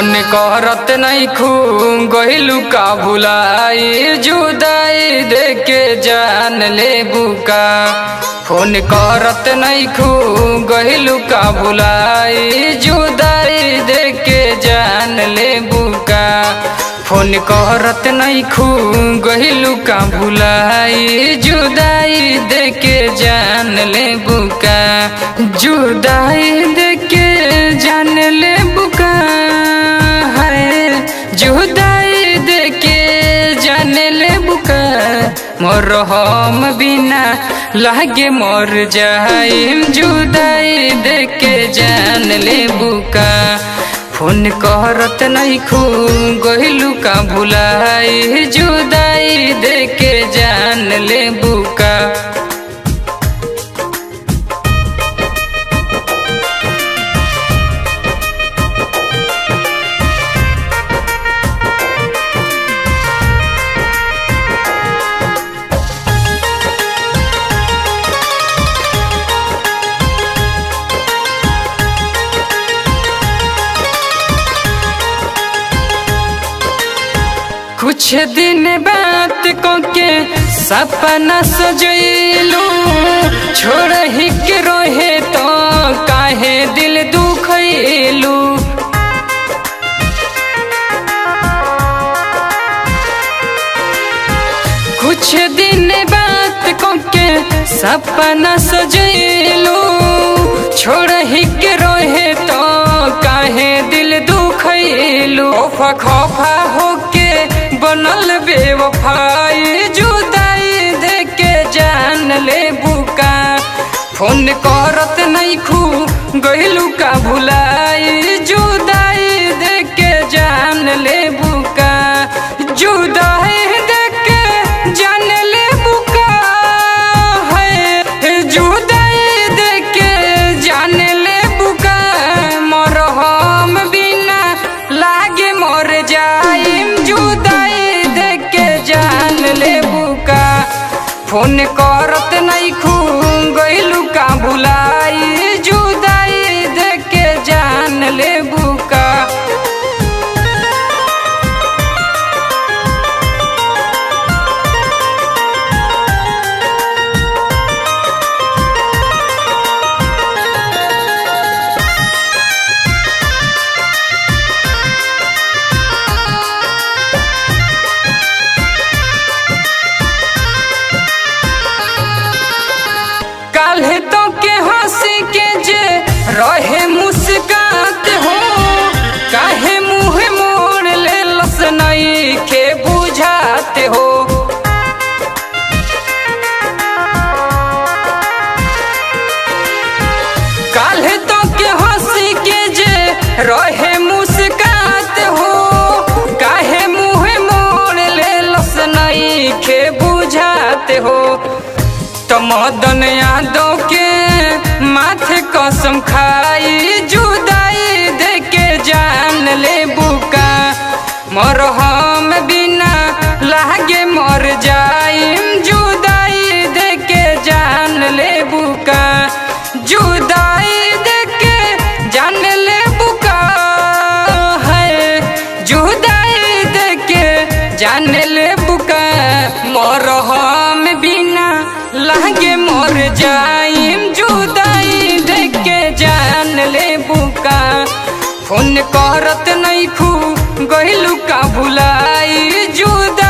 Phone करत नहीं खू गहिलू का भुलाई जुदाई देके जान ले बुका। फोन करत नहीं खू गहिलू का भुलाई जुदाई देके जान ले बुका। फोन करत नहीं खू गहिलू का भुलाई जुदाई देके जान ले बुका। जुदाई देके जान ले बुका है जुदाई देके जान ले बुका। मोर हम बिना लागे मोर जाइम जुदाई देके जान ले बुका। फोन करत नहीं खू गहिलू का भुलाई जुदाई देके जान ले बुका। कुछ दिन बात को के सपना सजैलू छोड़ ही के रोहे तो काहे दिल दुखैलू। कुछ दिन बात को के सपना सजैलू छोड़ ही के रोहे तो काहे दिल दुखैलू। खौफा खौफा होके बनल बेवफाई जुदाई देके जान ले बुका। फोन करत नहीं खू गहिलू का भुलाई जुदाई देके जान ले बुका। जुदाई देके जान ले बुका है जुदाई देके जान ले बुका। मोर हम बिना लागे मोर जाइम जुदाई देके जान ले बुका। फोन करत नहीं खू गहिलू का भुलाई जुदाई देके जान ले बुका। काल्हे तो के हंसी के जे रहे मुस्कात हो काहे मुँह मोड़ ले लस नहीं के बुझाते हो। काल्हे तो के हंसी के जे रहे मुस्कात हो काहे मुँह मोड़ ले लस नहीं के बुझाते हो। तो मदन यादव के माथे कसम खाई जुदाई देके जान ले बुका। मोर हम बिना लागे मर जाइम जुदाई देके जान ले बुका। जुदाई देके जान ले बुका है जुदाई देके जान ले बुका। मोर हम बिना लागे मोर जाइम जुदाई देके जान ले बुका। फोन करत नहीं खू गहिलू का भुलाई जुदाई